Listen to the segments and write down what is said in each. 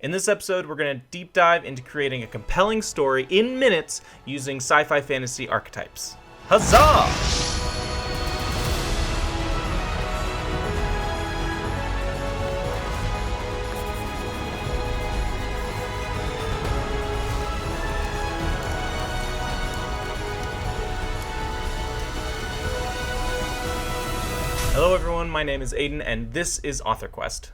In this episode, we're going to deep dive into creating a compelling story in minutes using SciFi Fantasy Archetypes. Huzzah! Hello everyone, my name is Aiden and this is AuthorQuest.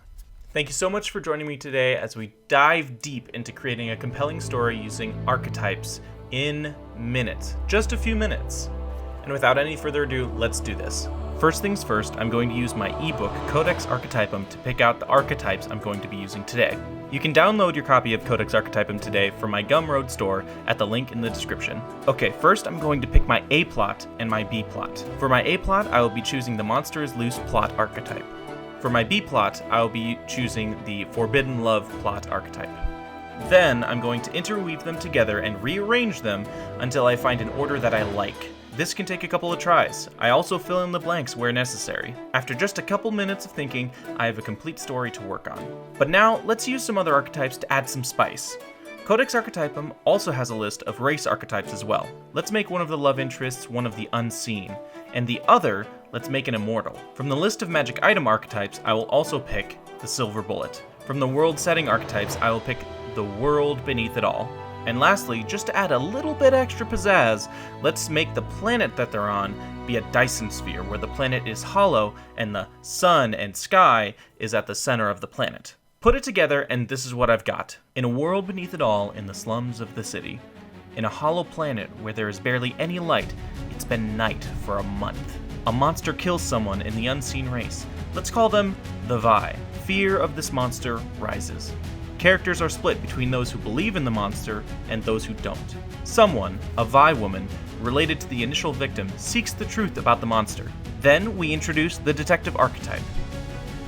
Thank you so much for joining me today as we dive deep into creating a compelling story using archetypes in minutes. Just a few minutes. And without any further ado, let's do this. First things first, I'm going to use my ebook, Codex Archetypum, to pick out the archetypes I'm going to be using today. You can download your copy of Codex Archetypum today from my Gumroad store at the link in the description. Okay, first I'm going to pick my A plot and my B plot. For my A plot, I will be choosing the Monster is Loose plot archetype. For my B plot, I will be choosing the Forbidden Love plot archetype. Then I'm going to interweave them together and rearrange them until I find an order that I like. This can take a couple of tries. I also fill in the blanks where necessary. After just a couple minutes of thinking, I have a complete story to work on. But now, let's use some other archetypes to add some spice. Codex Archetypum also has a list of race archetypes as well. Let's make one of the love interests one of the unseen, and the other, let's make an immortal. From the list of magic item archetypes, I will also pick the Silver Bullet. From the world setting archetypes, I will pick the world beneath it all. And lastly, just to add a little bit extra pizzazz, let's make the planet that they're on be a Dyson sphere, where the planet is hollow and the sun and sky is at the center of the planet. Put it together and this is what I've got. In a world beneath it all, in the slums of the city, in a hollow planet where there is barely any light, it's been night for a month. A monster kills someone in the unseen race. Let's call them the Vi. Fear of this monster rises. Characters are split between those who believe in the monster and those who don't. Someone, a Vi woman, related to the initial victim, seeks the truth about the monster. Then we introduce the detective archetype.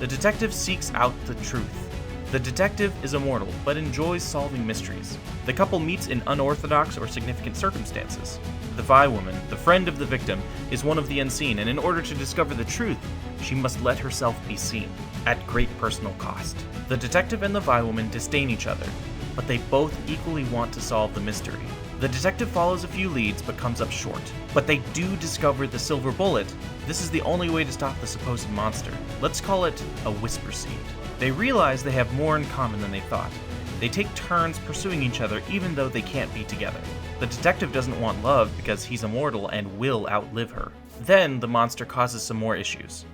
The detective seeks out the truth. The detective is immortal, but enjoys solving mysteries. The couple meets in unorthodox or significant circumstances. The Vi woman, the friend of the victim, is one of the unseen, and in order to discover the truth, she must let herself be seen, at great personal cost. The detective and the Vi woman disdain each other, but they both equally want to solve the mystery. The detective follows a few leads, but comes up short. But they do discover the Silver Bullet. This is the only way to stop the supposed monster. Let's call it a Whisper Seed. They realize they have more in common than they thought. They take turns pursuing each other even though they can't be together. The detective doesn't want love because he's immortal and will outlive her. Then the monster causes some more issues.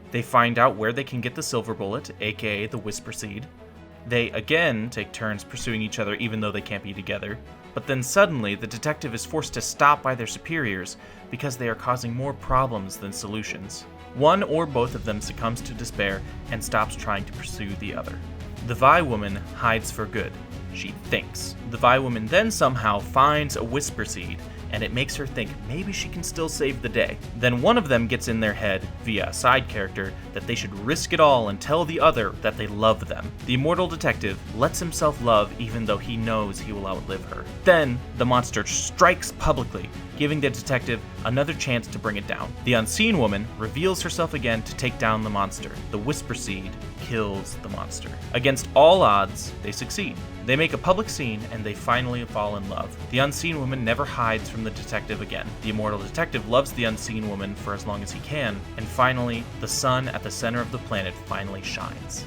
They find out where they can get the Silver Bullet, aka the Whisper Seed. They again take turns pursuing each other even though they can't be together. But then suddenly the detective is forced to stop by their superiors because they are causing more problems than solutions. One or both of them succumbs to despair and stops trying to pursue the other. The Vi woman hides for good. She thinks. The Vi woman then somehow finds a Whisper Seed, and it makes her think maybe she can still save the day. Then one of them gets in their head, via a side character, that they should risk it all and tell the other that they love them. The immortal detective lets himself love even though he knows he will outlive her. Then, the monster strikes publicly, giving the detective another chance to bring it down. The unseen woman reveals herself again to take down the monster. The Whisper Seed kills the monster. Against all odds, they succeed. They make a public scene and they finally fall in love. The unseen woman never hides from the detective again. The immortal detective loves the unseen woman for as long as he can, and finally, the sun at the center of the planet finally shines.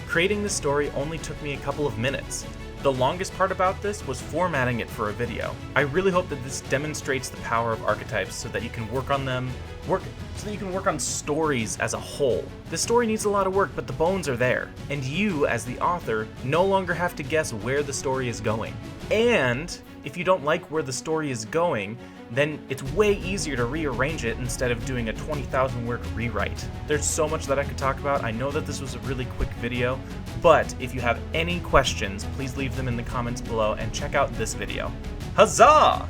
Creating this story only took me a couple of minutes. The longest part about this was formatting it for a video. I really hope that this demonstrates the power of archetypes so that you can work on stories as a whole. This story needs a lot of work, but the bones are there. And you, as the author, no longer have to guess where the story is going. And if you don't like where the story is going, then it's way easier to rearrange it instead of doing a 20,000 word rewrite. There's so much that I could talk about. I know that this was a really quick video, but if you have any questions, please leave them in the comments below and check out this video. Huzzah!